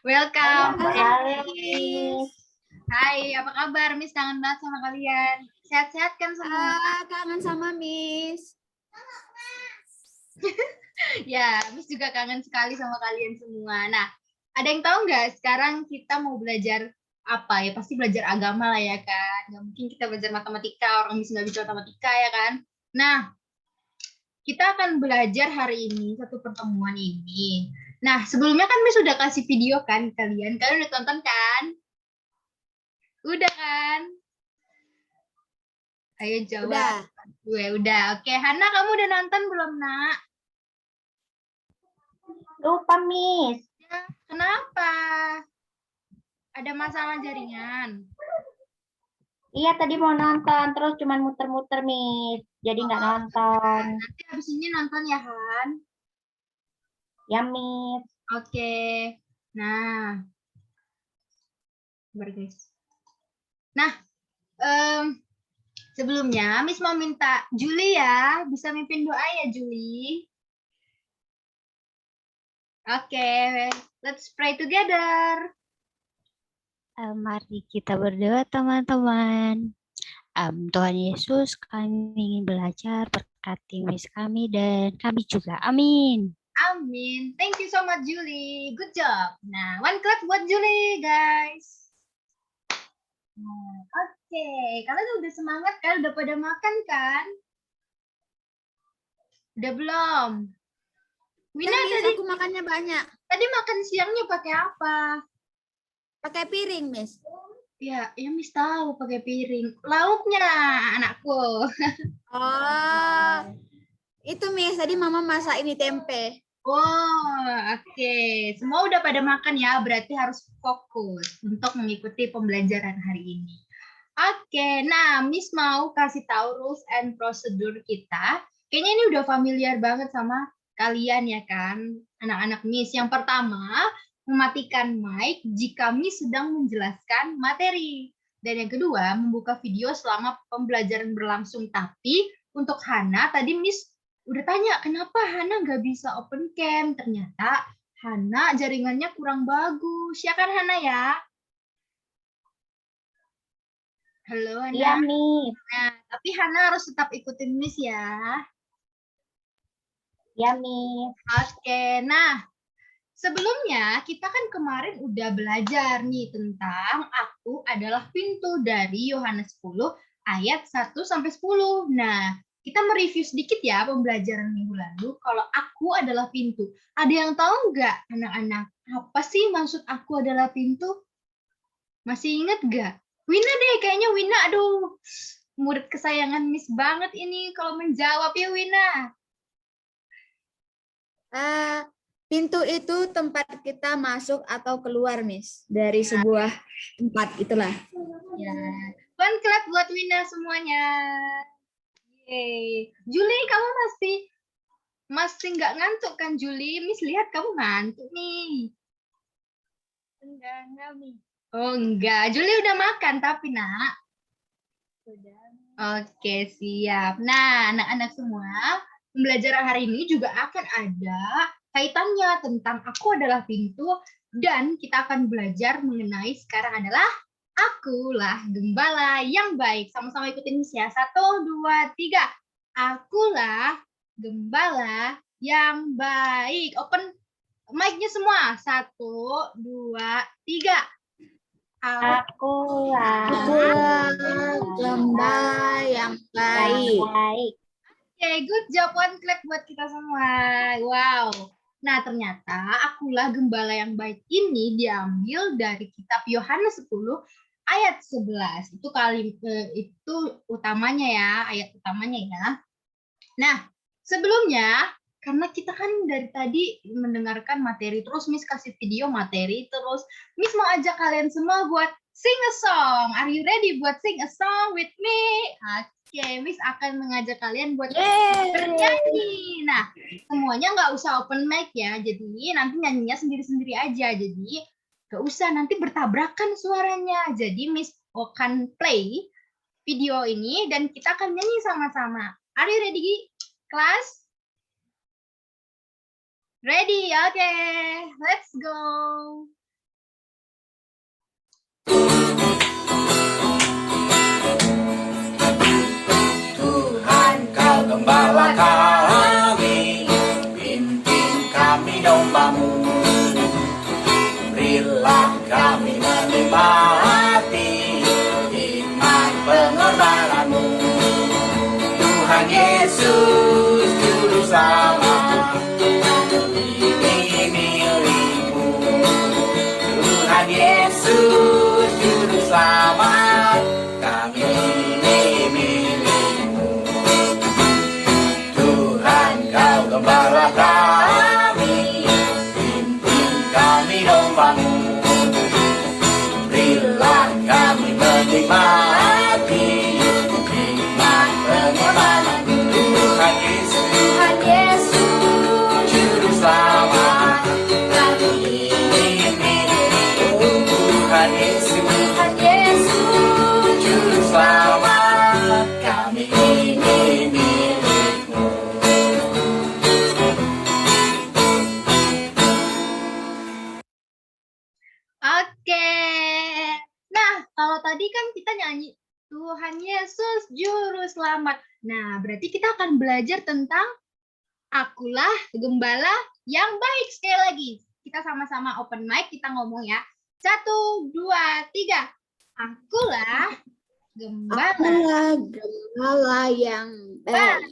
Welcome. Halo, Miss. Hai, apa kabar Miss? Kangen banget sama kalian. Sehat-sehat kan semua? kangen sama Miss. Ya, Miss juga kangen sekali sama kalian semua. Nah, ada yang tahu nggak sekarang kita mau belajar apa ya? Pasti belajar agama lah ya kan? Nggak mungkin kita belajar matematika, orang Miss nggak bisa matematika ya kan? Nah, kita akan belajar hari ini, satu pertemuan ini. Nah, sebelumnya kan Miss sudah kasih video kan kalian? Kalian udah tonton kan? Udah kan? Ayo jawab. Udah. Gue udah. Oke, Hana kamu udah nonton belum, Nak? Lupa, Miss. Ya, kenapa? Ada masalah jaringan. Iya, tadi mau nonton, terus cuman muter-muter, Miss. Jadi nggak nonton. Nanti habis ini nonton ya, Han. Ya, Miss. Oke. Nah, guys. Nah, sebelumnya Miss mau minta Julie ya, bisa mimpin doa ya, Julie. Oke, let's pray together. Mari kita berdoa teman-teman. Tuhan Yesus, kami ingin belajar, berkati Miss kami dan kami juga. Amin. Amin. Thank you so much, Julie. Good job. Nah, one clap buat Julie, guys. Nah, oke. Kalian udah semangat kan? Udah pada makan kan? Udah belum? Wina Miss, tadi aku makannya banyak. tadi makan siangnya pakai apa? Pakai piring, Miss. Ya, Miss tahu pakai piring. Lauknya, anakku. Oh, itu Miss. Tadi Mama masak ini tempe. Oh, oke. Semua udah pada makan ya, berarti harus fokus untuk mengikuti pembelajaran hari ini. Oke, nah Miss mau kasih tahu rules and procedure kita. Kayaknya ini udah familiar banget sama kalian ya kan, anak-anak Miss. Yang pertama, mematikan mic jika Miss sedang menjelaskan materi. Dan yang kedua, membuka video selama pembelajaran berlangsung. Tapi untuk Hana, tadi Miss udah tanya, kenapa Hana nggak bisa open cam? Ternyata Hana jaringannya kurang bagus. Ya kan Hana ya? Halo Hana. Iya, Miss. Nah, tapi Hana harus tetap ikutin Miss ya. Ya, Miss. Oke, nah sebelumnya kita kan kemarin udah belajar nih tentang aku adalah pintu dari Yohanes 10 ayat 1 sampai 10. Nah, kita mereview sedikit ya pembelajaran minggu lalu. Kalau aku adalah pintu. Ada yang tahu nggak anak-anak? Apa sih maksud aku adalah pintu? Masih ingat nggak? Wina deh, kayaknya Wina. Aduh, murid kesayangan Miss banget ini kalau menjawab ya Wina. Pintu itu tempat kita masuk atau keluar, Miss. Dari sebuah tempat, itulah. Ya, one clap buat Wina semuanya. Yeay. Julie, kamu masih nggak ngantuk kan, Julie? Miss lihat kamu ngantuk nih. Enggak, Miss. Oh, enggak. Julie udah makan tapi, Nak. Sudah. Oke, siap. Nah, anak-anak semua, pembelajaran hari ini juga akan ada kaitannya tentang aku adalah pintu dan kita akan belajar mengenai sekarang adalah akulah gembala yang baik. Sama-sama ikutin Miss ya. 1, 2, 3. Akulah gembala yang baik. Open mic-nya semua. 1, 2, 3. Akulah Gembala yang baik. baik. Oke, good job. One clap buat kita semua. Wow. Nah, ternyata akulah gembala yang baik ini diambil dari kitab Yohanes 10 ayat 11. Itu utamanya ya, ayat utamanya ya. Nah, sebelumnya karena kita kan dari tadi mendengarkan materi terus Miss kasih video materi terus Miss mau ajak kalian semua buat sing a song. Are you ready buat sing a song with me? Oke, Miss akan mengajak kalian buat bernyanyi. Nah, semuanya nggak usah open mic ya. Jadi nanti nyanyinya sendiri-sendiri aja. Jadi nggak usah nanti bertabrakan suaranya. Jadi Miss akan play video ini dan kita akan nyanyi sama-sama. Are you ready, class? Ready? Okay, let's go. gembala kami, pimpin kami dombamu. Berilah kami menikmati hikmat pengorbananmu. Tuhan Yesus, Juru Selamat, kami ini milikmu. Tuhan Yesus, Juru Selamat, kami ini milikmu. Tuhan, Kau gembala kami, pimpin kami dombamu. Berilah kami menikmati hikmat pengorbananmu. Tuhan Yesus, Juru Selamat, kami ini milikmu. Tuhan Yesus, Juru Selamat, kami ini milikmu. Oke. Nah, kalau tadi kan kita nyanyi Tuhan Yesus Juru Selamat. Nah, berarti kita akan belajar tentang akulah gembala yang baik. Sekali lagi, kita sama-sama open mic, kita ngomong ya. 1, 2, 3. Akulah gembala. Akulah gembala yang baik.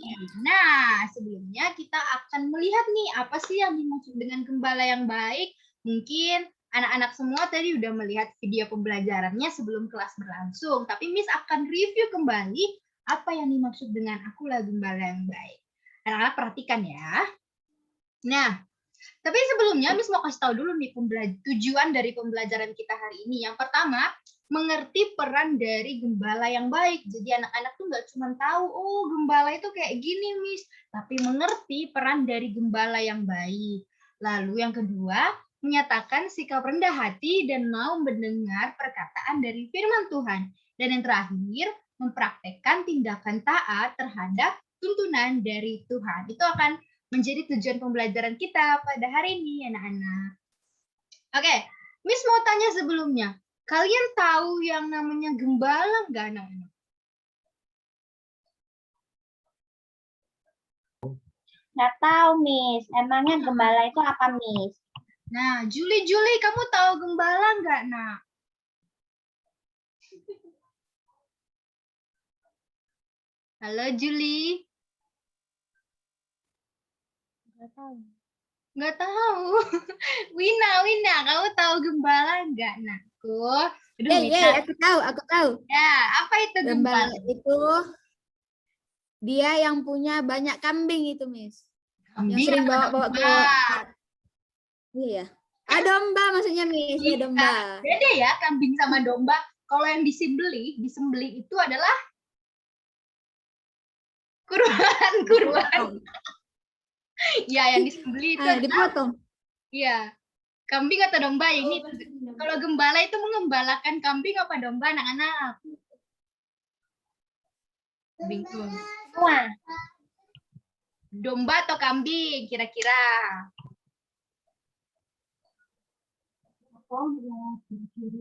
Nah, sebelumnya kita akan melihat nih apa sih yang dimaksud dengan gembala yang baik. Mungkin anak-anak semua tadi udah melihat video pembelajarannya sebelum kelas berlangsung. Tapi Miss akan review kembali apa yang dimaksud dengan akulah gembala yang baik. Anak-anak perhatikan ya. Nah, tapi sebelumnya Miss mau kasih tahu dulu nih tujuan dari pembelajaran kita hari ini. Yang pertama, mengerti peran dari gembala yang baik. Jadi anak-anak tuh nggak cuma tahu, oh gembala itu kayak gini Miss, tapi mengerti peran dari gembala yang baik. Lalu yang kedua, menyatakan sikap rendah hati dan mau mendengar perkataan dari firman Tuhan. Dan yang terakhir, mempraktekkan tindakan taat terhadap tuntunan dari Tuhan. Itu akan menjadi tujuan pembelajaran kita pada hari ini, anak-anak. Oke, Miss mau tanya sebelumnya, kalian tahu yang namanya gembala nggak, anak-anak? Nggak tahu, Miss. Emangnya gembala itu apa, Miss? Nah, Juli, kamu tahu gembala nggak, nak? Halo, Juli. Nggak tahu. Nggak tahu. Wina, kamu tahu gembala nggak, nakku? Aduh, Wina. Aku tahu. Ya, apa itu Gembala gembala? itu dia yang punya banyak kambing itu, Miss. Kambing Yang sering apa bawa-bawa domba? Iya. Domba maksudnya, Miss. Ya, domba. Beda ya, kambing sama domba. Kalau yang disembelih itu adalah kurban. Ya, yang disembelih itu adalah, Dipotong. iya. Kambing atau domba ini. Kalau gembala itu mengembalakan kambing apa domba, anak-anak? Bingung. Wah, Domba atau kambing kira-kira?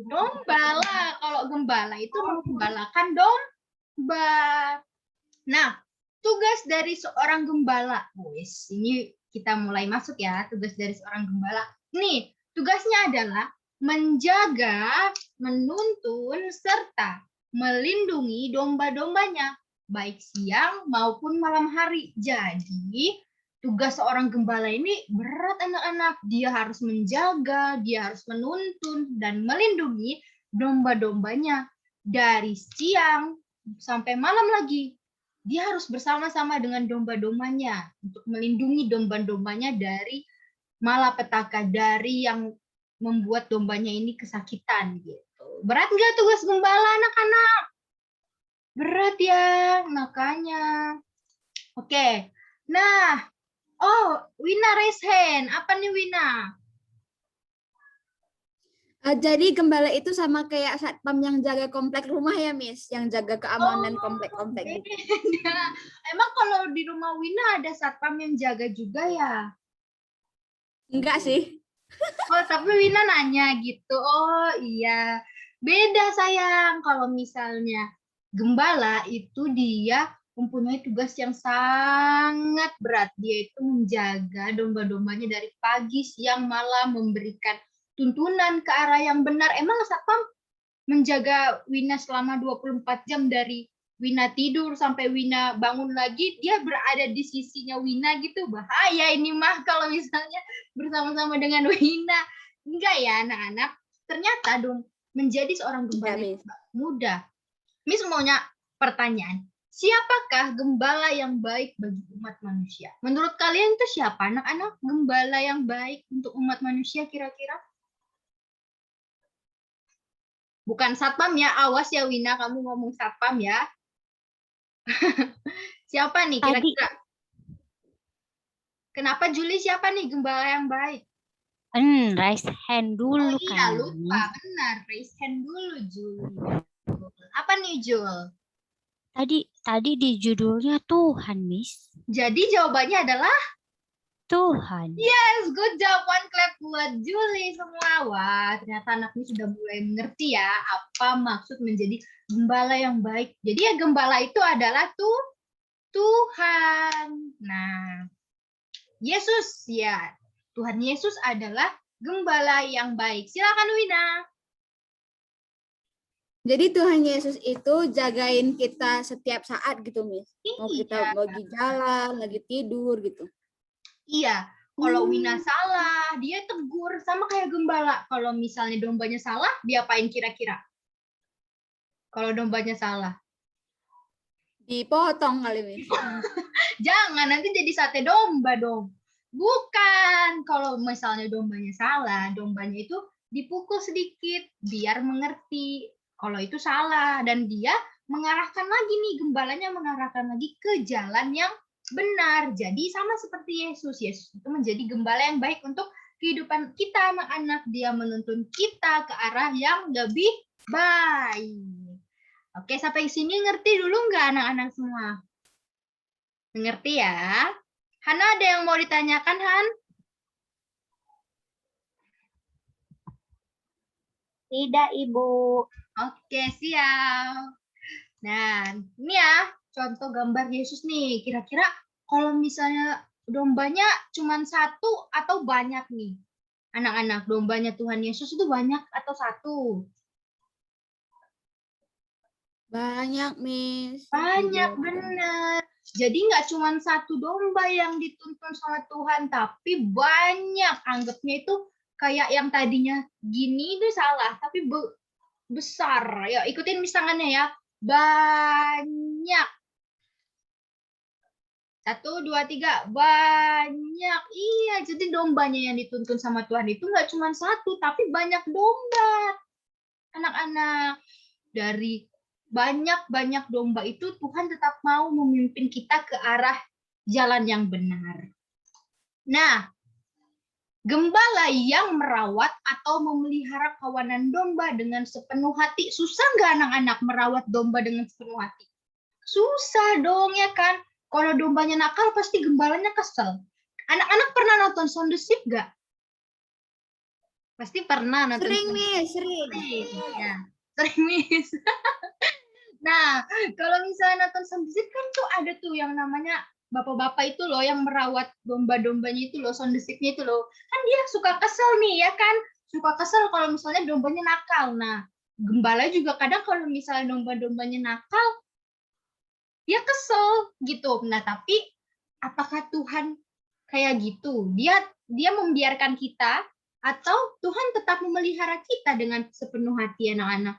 Domba lah. Kalau gembala itu menggembalakan domba. Nah, tugas dari seorang gembala. Wes, ini kita mulai masuk ya, tugas dari seorang gembala. Nih, tugasnya adalah menjaga, menuntun, serta melindungi domba-dombanya, baik siang maupun malam hari. Jadi, tugas seorang gembala ini berat, anak-anak. Dia harus menjaga, dia harus menuntun, dan melindungi domba-dombanya dari siang sampai malam lagi. Dia harus bersama-sama dengan domba-dombanya untuk melindungi domba-dombanya dari malapetaka, dari yang membuat dombanya ini kesakitan gitu. Berat nggak tugas gembala, anak-anak? Berat ya, makanya. Oke. Nah, Wina raise hand. Apa nih, Wina? Jadi gembala itu sama kayak satpam yang jaga komplek rumah ya, Miss, yang jaga keamanan komplek-komplek gitu. Beda. Emang kalau di rumah Wina ada satpam yang jaga juga ya? Enggak sih. Oh, tapi Wina nanya gitu. Oh, iya. Beda sayang. Kalau misalnya gembala itu dia mempunyai tugas yang sangat berat. Dia itu menjaga domba-dombanya dari pagi, siang, malam, memberikan tuntunan ke arah yang benar. Emang satpam menjaga Wina selama 24 jam dari Wina tidur sampai Wina bangun lagi, dia berada di sisinya Wina gitu. Bahaya ini mah kalau misalnya bersama-sama dengan Wina. Enggak ya anak-anak. Ternyata dong menjadi seorang gembala Miss. mudah. Miss maunya pertanyaan. Siapakah gembala yang baik bagi umat manusia? Menurut kalian itu siapa anak-anak gembala yang baik untuk umat manusia kira-kira? Bukan satpam ya, awas ya Wina, kamu ngomong satpam ya. Siapa nih kira-kira? Kenapa Juli, siapa nih gembala yang baik? raise hand dulu Oh iya, kan. lupa. Benar, raise hand dulu Juli. Apa nih Jul? Tadi di judulnya Tuhan, Miss. Jadi jawabannya adalah Tuhan. yes, good job. One clap buat Juli semua. Wah, ternyata anak ini sudah mulai mengerti ya apa maksud menjadi gembala yang baik. Jadi ya gembala itu adalah Tuhan. Nah, Yesus ya. Tuhan Yesus adalah gembala yang baik. Silakan Wina. Jadi Tuhan Yesus itu jagain kita setiap saat gitu, Miss. Mau kita lagi jalan, lagi tidur gitu. Iya, kalau Wina salah, dia tegur sama kayak gembala. Kalau misalnya dombanya salah, dia apain kira-kira? Kalau dombanya salah. Dipotong kali, Miss. Jangan, nanti jadi sate domba dong. Bukan, kalau misalnya dombanya salah, dombanya itu dipukul sedikit biar mengerti kalau itu salah. Dan dia mengarahkan lagi nih, gembalanya mengarahkan lagi ke jalan yang benar. Jadi sama seperti Yesus. Yesus itu menjadi gembala yang baik untuk kehidupan kita anak-anak. Dia menuntun kita ke arah yang lebih baik. Oke, sampai sini ngerti dulu nggak anak-anak semua? Mengerti ya? Hana, ada yang mau ditanyakan, Han? Tidak, Ibu. Oke, siap. Nah, ini ya contoh gambar Yesus nih. Kira-kira kalau misalnya dombanya cuma satu atau banyak nih? Anak-anak, dombanya Tuhan Yesus itu banyak atau satu? Banyak, Miss. Banyak, benar. Jadi nggak cuma satu domba yang dituntun sama Tuhan, tapi banyak. Anggapnya itu kayak yang tadinya gini itu salah, tapi besar. Ya, ikutin misalnya ya. Banyak. 1, 2, 3. Banyak. Iya, jadi dombanya yang dituntun sama Tuhan itu nggak cuma satu, tapi banyak domba. Anak-anak. Dari banyak-banyak domba itu Tuhan tetap mau memimpin kita ke arah jalan yang benar. Nah, gembala yang merawat atau memelihara kawanan domba dengan sepenuh hati. Susah nggak anak-anak merawat domba dengan sepenuh hati? Susah dong ya kan? Kalau dombanya nakal pasti gembalanya kesel. Anak-anak pernah nonton Sound the Sheep nggak? Pasti pernah nonton. Sering, Miss. Sering. Ya, sering, Miss. Nah, kalau misalnya nonton Sound the Sheep kan tuh ada tuh yang namanya bapak-bapak itu loh yang merawat domba-dombanya itu loh, Sound the Sheep-nya itu loh. Kan dia suka kesel nih ya kan? Suka kesel kalau misalnya dombanya nakal. Nah, gembala juga kadang kalau misalnya domba-dombanya nakal, dia kesel gitu. Nah, tapi apakah Tuhan kayak gitu? Dia membiarkan kita atau Tuhan tetap memelihara kita dengan sepenuh hati anak-anak?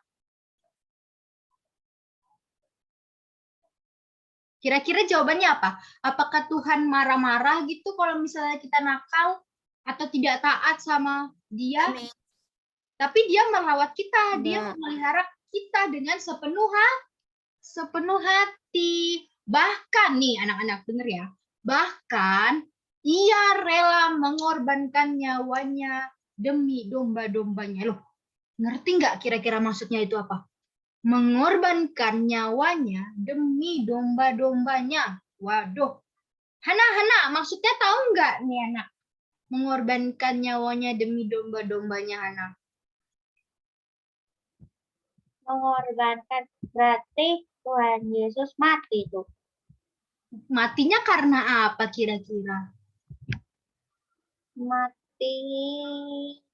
Kira-kira jawabannya apa? Apakah Tuhan marah-marah gitu kalau misalnya kita nakal atau tidak taat sama Dia? Tapi Dia merawat kita, Dia memelihara kita dengan sepenuh hati. Bahkan nih anak-anak denger ya, bahkan Ia rela mengorbankan nyawanya demi domba-dombanya. Loh, ngerti nggak kira-kira maksudnya itu apa? Mengorbankan nyawanya demi domba-dombanya. Waduh. Hana, maksudnya tahu nggak nih anak? Mengorbankan nyawanya demi domba-dombanya, Hana. Mengorbankan berarti Tuhan Yesus mati tuh. Matinya karena apa kira-kira? Mati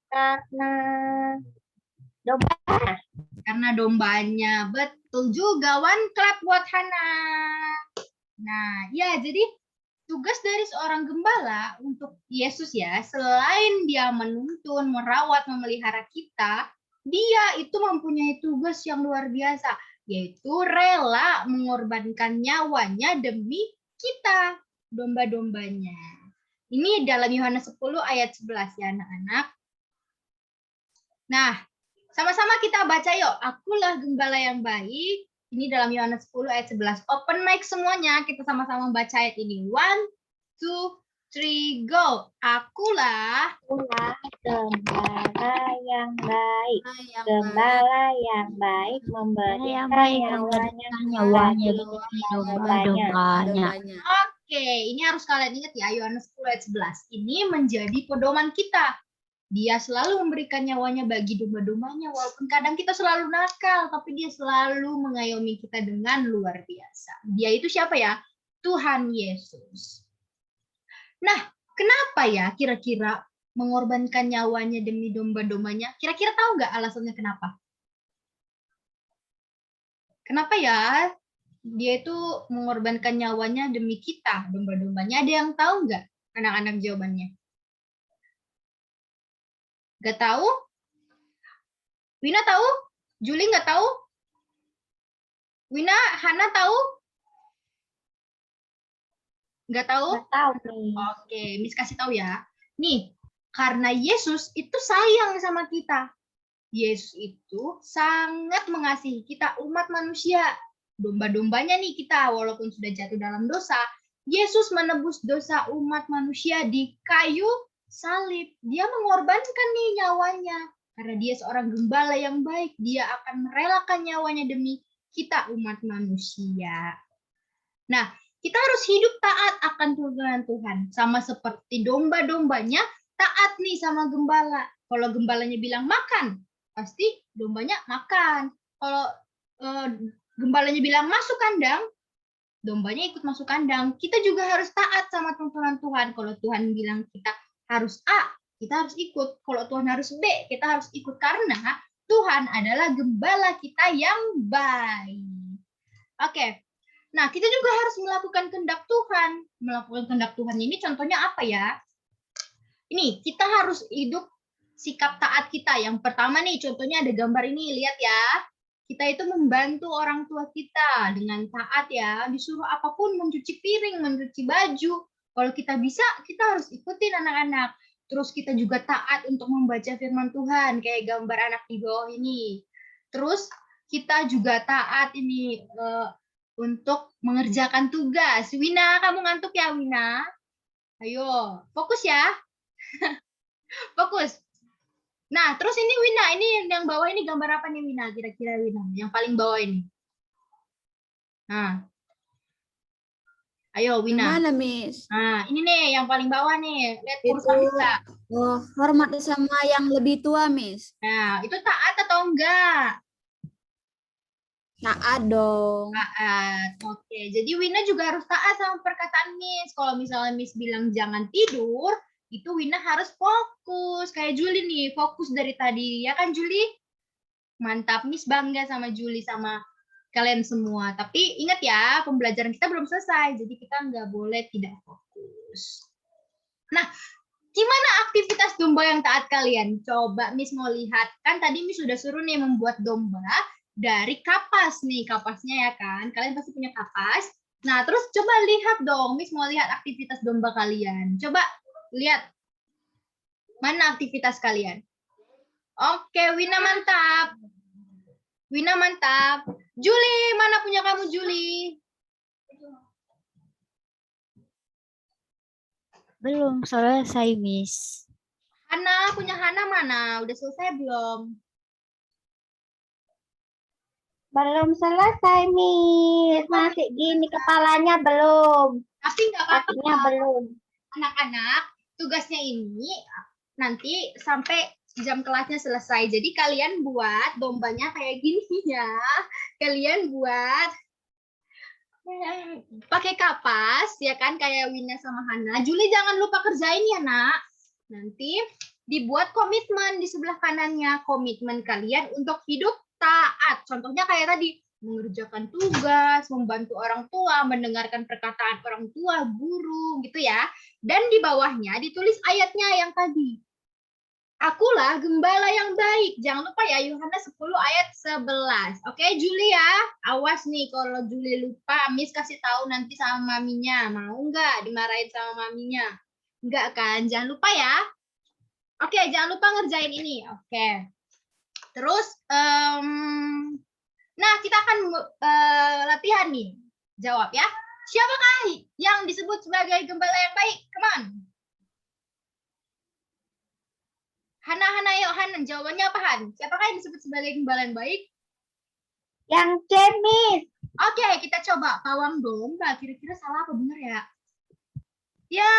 karena domba. Karena dombanya. Betul juga. One clap buat Hana. Nah, ya jadi tugas dari seorang gembala untuk Yesus ya, selain dia menuntun, merawat, memelihara kita, dia itu mempunyai tugas yang luar biasa, yaitu rela mengorbankan nyawanya demi kita, domba-dombanya. Ini dalam Yohanes 10 ayat 11 ya anak-anak. Nah, sama-sama kita baca yuk. Akulah gembala yang baik. Ini dalam Yohanes 10 ayat 11. Open mic semuanya. Kita sama-sama baca ayat ini. 1, 2, 3, go. Akulah Gembala yang baik. Yang Gembala yang baik memberikan nyawanya bagi domba-dombanya. Oke, ini harus kalian ingat ya. Yohanes 10 ayat 11. Ini menjadi pedoman kita. Dia selalu memberikan nyawanya bagi domba-dombanya, walaupun kadang kita selalu nakal, tapi dia selalu mengayomi kita dengan luar biasa. Dia itu siapa ya? Tuhan Yesus. Nah, kenapa ya kira-kira mengorbankan nyawanya demi domba-dombanya? Kira-kira tahu nggak alasannya kenapa? Kenapa ya dia itu mengorbankan nyawanya demi kita, domba-dombanya? Ada yang tahu nggak anak-anak jawabannya? Gak tahu? Wina tahu? Juli nggak tahu? Wina, Hana tahu? Nggak tahu? Nggak tahu nih. Oke, Miss kasih tahu ya. Nih, karena Yesus itu sayang sama kita. Yesus itu sangat mengasihi kita umat manusia. Domba-dombanya nih kita, walaupun sudah jatuh dalam dosa, Yesus menebus dosa umat manusia di kayu salib. Dia mengorbankan nih nyawanya. Karena dia seorang gembala yang baik, dia akan merelakan nyawanya demi kita umat manusia. Nah, kita harus hidup taat akan tuntunan Tuhan. Sama seperti domba-dombanya, taat nih sama gembala. Kalau gembalanya bilang makan, pasti dombanya makan. Kalau gembalanya bilang masuk kandang, dombanya ikut masuk kandang. Kita juga harus taat sama tuntunan Tuhan. Kalau Tuhan bilang kita harus A, kita harus ikut. Kalau Tuhan harus B, kita harus ikut. Karena Tuhan adalah gembala kita yang baik. Oke. Nah, kita juga harus melakukan kehendak Tuhan. Melakukan kehendak Tuhan ini contohnya apa ya? Ini, kita harus hidup sikap taat kita. Yang pertama nih, contohnya ada gambar ini. Lihat ya. Kita itu membantu orang tua kita dengan taat ya. Disuruh apapun, mencuci piring, mencuci baju. Kalau kita bisa, kita harus ikutin anak-anak. Terus kita juga taat untuk membaca firman Tuhan, kayak gambar anak di bawah ini. Terus kita juga taat ini untuk mengerjakan tugas. Wina, kamu ngantuk ya, Wina? Ayo, fokus ya. Fokus. Nah, terus ini Wina, ini yang bawah ini gambar apa nih Wina? Kira-kira Wina, yang paling bawah ini. Nah. Ayo, Wina. Mana, Miss? Nah, ini nih yang paling bawah nih. Lihat Itu kurva bisa. oh, hormat sama yang lebih tua, Miss. Nah, itu taat atau enggak? Taat dong. Taat. Oke, jadi Wina juga harus taat sama perkataan Miss. Kalau misalnya Miss bilang jangan tidur, itu Wina harus fokus. Kayak Juli nih, fokus dari tadi. Ya kan, Juli? Mantap, Miss bangga sama Juli, sama kalian semua. Tapi ingat ya, pembelajaran kita belum selesai, jadi kita nggak boleh tidak fokus. Nah, gimana aktivitas domba yang taat kalian? Coba Miss mau lihat. Kan tadi Miss sudah suruh nih membuat domba dari kapas nih, kapasnya ya kan. Kalian pasti punya kapas. Nah, terus coba lihat dong, Miss mau lihat aktivitas domba kalian. Coba lihat. Mana aktivitas kalian? Oke, Wina mantap. Wina mantap. Juli, mana punya kamu Juli? Belum selesai, Miss. Hana, punya Hana mana? Udah selesai belum? Belum selesai, Miss. Masih gini kepalanya belum. Tapi nggak apa-apa. Kakinya belum. Anak-anak, tugasnya ini nanti sampai jam kelasnya selesai. Jadi kalian buat dombanya kayak gini ya. Kalian buat Pakai kapas, ya kan, kayak Wina sama Hana. Juli jangan lupa kerjain ya, nak. Nanti dibuat komitmen di sebelah kanannya. Komitmen kalian untuk hidup taat. Contohnya kayak tadi, mengerjakan tugas, membantu orang tua, mendengarkan perkataan orang tua, guru, gitu ya. Dan di bawahnya ditulis ayatnya yang tadi. Akulah gembala yang baik. Jangan lupa ya, Yohanes 10 ayat 11. Oke, Juli ya. Awas nih kalau Juli lupa, Miss kasih tahu nanti sama maminya. Mau nggak dimarahin sama maminya? Nggak kan? Jangan lupa ya. Oke, jangan lupa ngerjain ini. Oke. Terus, nah kita akan latihan nih. Jawab ya. Siapakah yang disebut sebagai gembala yang baik? Come on. Hana, yuk Han, jawabannya apa Han? Siapakah yang disebut sebagai gembala yang baik? Yang C, Miss. Oke, kita coba pawang domba. Kira-kira salah apa benar ya? Ya,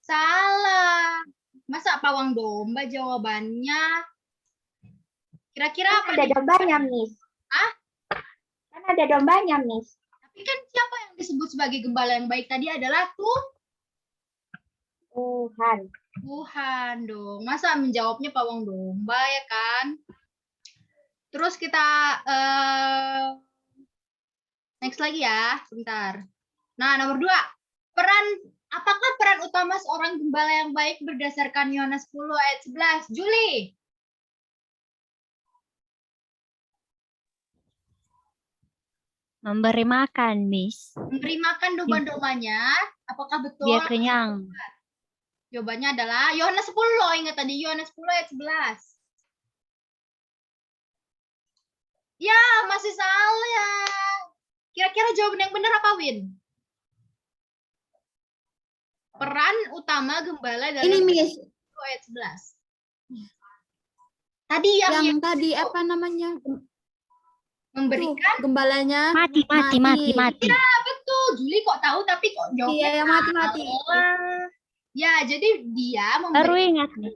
salah. Masa pawang domba jawabannya? Kira-kira apa? Ada dombanya, Miss. Hah? Kan ada dombanya, Miss. Tapi kan siapa yang disebut sebagai gembala yang baik tadi adalah Tuhan. Tuhan dong. Masa menjawabnya pawang domba ya kan? Terus kita next lagi ya, sebentar. Nah, nomor 2. Apakah peran utama seorang gembala yang baik berdasarkan Yohanes 10 ayat 11? Juli. Memberi makan, Miss. Memberi makan domba-dombanya. Apakah betul? Biar kenyang. Jawabannya adalah Yohanes 10 loh, ingat tadi Yohanes 10 ayat 11. Ya, masih salah. Kira-kira jawaban yang benar apa, Win? Peran utama gembala dalam Ini, Miss. ayat 11. Tadi yang Tadi apa namanya? memberikan. Gembalanya Mati. Ya, betul. Juli kok tahu tapi kok jawabnya Iya, yang mati-mati. salah. Ya, jadi dia Baru ingat nih.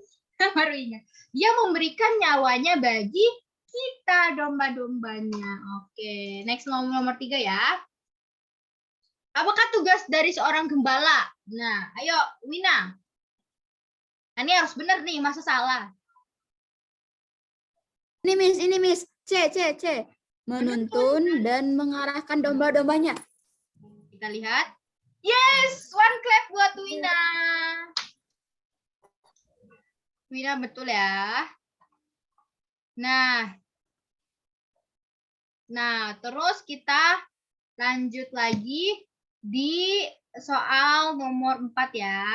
baru ingat. Dia memberikan nyawanya bagi kita domba-dombanya. Oke, next nomor 3 ya. Apakah tugas dari seorang gembala? Nah, ayo Wina. Nah, ini harus benar nih, masa salah? Ini, Miss. C. Menuntun dan mengarahkan domba-dombanya. Kita lihat. Yes, one clap buat Wina. Wina betul ya. Nah, terus kita lanjut lagi di soal nomor 4 ya.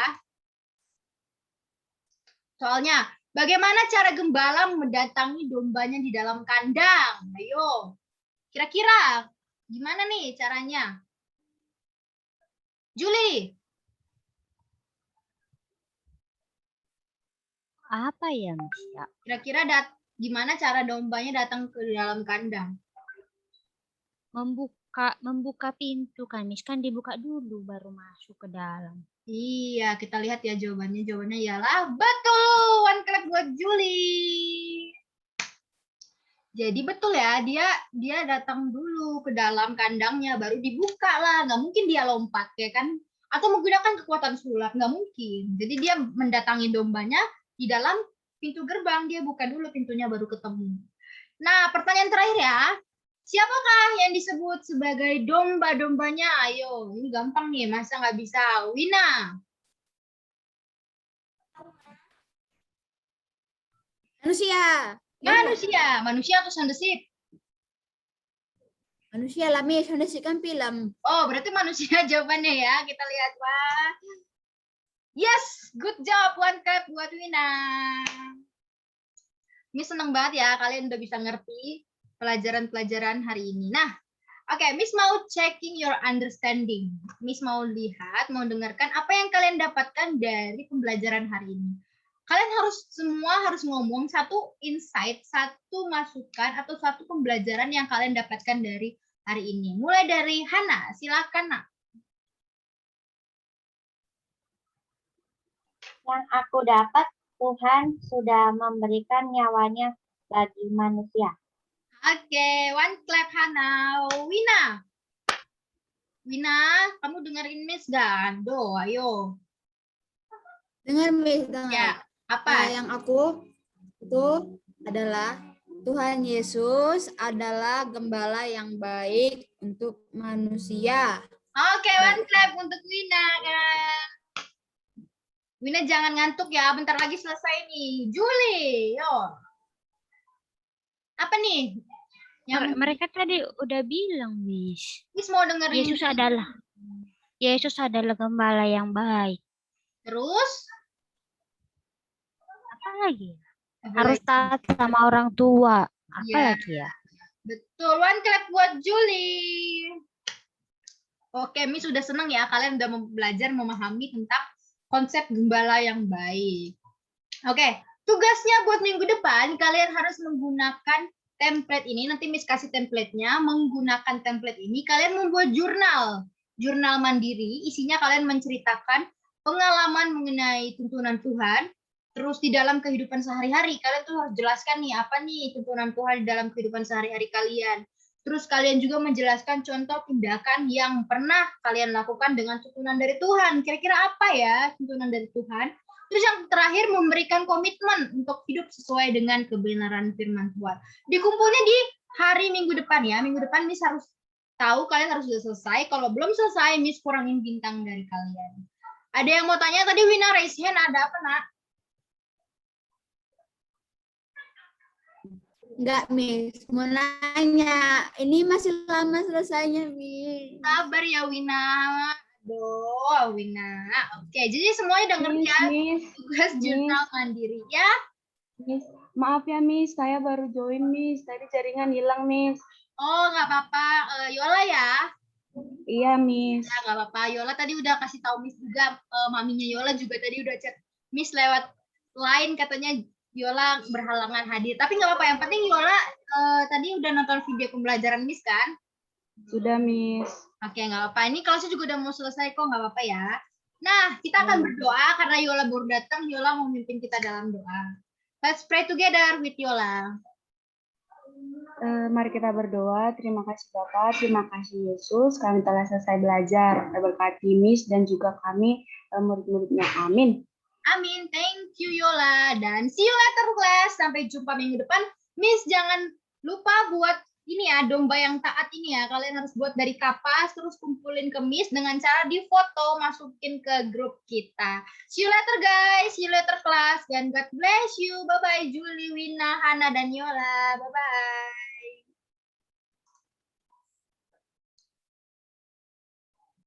Soalnya, bagaimana cara gembala mendatangi dombanya di dalam kandang? Ayo, kira-kira gimana nih caranya? Juli. Apa ya, Miss? Ya. Kira-kira gimana cara dombanya datang ke dalam kandang? Membuka pintu kan, Miss. Kan dibuka dulu baru masuk ke dalam. Iya, kita lihat ya jawabannya. Jawabannya ialah betul. One clap buat Juli. Jadi betul ya, dia datang dulu ke dalam kandangnya, baru dibuka lah. Nggak mungkin dia lompat, ya kan? Atau menggunakan kekuatan sulap, nggak mungkin. Jadi dia mendatangi dombanya di dalam pintu gerbang. Dia buka dulu pintunya, baru ketemu. Nah, pertanyaan terakhir ya. Siapakah yang disebut sebagai domba-dombanya? Ayo, ini gampang nih, masa nggak bisa? Wina. Manusia atau sound the sheep? Manusia lah, Miss. Sound the sheep kan film. Oh, berarti manusia jawabannya ya. Kita lihat, Wah. Yes, good job. One clap buat Wina. Miss seneng banget ya, kalian udah bisa ngerti pelajaran-pelajaran hari ini. Nah, oke, Miss mau checking your understanding. Miss mau lihat, mau dengarkan apa yang kalian dapatkan dari pembelajaran hari ini. Kalian harus ngomong satu insight, satu masukan, atau satu pembelajaran yang kalian dapatkan dari hari ini. Mulai dari Hana, silakan Nak. Yang aku dapat, Tuhan sudah memberikan nyawanya bagi manusia. Oke, one clap Hana. Wina. Wina, kamu dengerin Miss gak? Ayo. Dengar, Miss, dengar. Ya, apa? Yang aku itu adalah Tuhan Yesus adalah gembala yang baik untuk manusia. Oke, one clap untuk Wina, kan. Wina jangan ngantuk ya, bentar lagi selesai nih. Juli, yo. Apa nih? Mereka tadi udah bilang, Miss. Miss mau dengerin. Yesus adalah gembala yang baik. Terus? Apa lagi? Harus taat sama orang tua. Apa Iya. lagi ya? Betul, one clap buat Juli. Oke, Miss sudah senang ya kalian udah belajar memahami tentang konsep gembala yang baik. Oke, tugasnya buat minggu depan kalian harus menggunakan template ini. Nanti Miss kasih template-nya. Menggunakan template ini kalian membuat jurnal mandiri. Isinya kalian menceritakan pengalaman mengenai tuntunan Tuhan. Terus di dalam kehidupan sehari-hari kalian tuh harus jelaskan nih apa nih tuntunan Tuhan di dalam kehidupan sehari-hari kalian. Terus kalian juga menjelaskan contoh tindakan yang pernah kalian lakukan dengan tuntunan dari Tuhan. Kira-kira apa ya tuntunan dari Tuhan? Terus yang terakhir memberikan komitmen untuk hidup sesuai dengan kebenaran firman Tuhan. Dikumpulnya di hari minggu depan ya. Minggu depan Miss harus tahu kalian harus sudah selesai. Kalau belum selesai Miss kurangin bintang dari kalian. Ada yang mau tanya tadi Wina raise hand, ada apa nak? Enggak, Miss. Mau nanya, ini masih lama selesainya, Miss. Sabar ya Wina. Aduh, Wina. Oke, jadi semuanya udah ngerti ya Miss, tugas jurnal mandiri ya. Miss, maaf ya Miss, saya baru join Miss. Tadi jaringan hilang Miss. Oh, nggak apa-apa. Yola ya. Iya Miss. Ya, nggak apa-apa. Yola tadi udah kasih tahu Miss juga. Maminya Yola juga tadi udah chat Miss lewat line katanya Yola berhalangan hadir. Tapi nggak apa-apa. Yang penting Yola tadi udah nonton video pembelajaran Miss kan? Sudah Miss. Oke, nggak apa-apa. Ini kelasnya juga udah mau selesai kok, nggak apa-apa ya. Nah, kita akan berdoa karena Yola baru datang. Yola mau memimpin kita dalam doa. Let's pray together with Yola. Mari kita berdoa. Terima kasih Bapak, terima kasih Yesus. Kami telah selesai belajar. Berkati Miss dan juga kami murid-muridnya. Amin. Amin. Thank you Yola. Dan see you later class. Sampai jumpa minggu depan. Miss jangan lupa buat ini ya, domba yang taat ini ya. Kalian harus buat dari kapas, terus kumpulin ke Miss dengan cara difoto, masukin ke grup kita. See you later guys. See you later class. Dan God bless you. Bye-bye Julie, Wina, Hana, dan Yola. Bye-bye.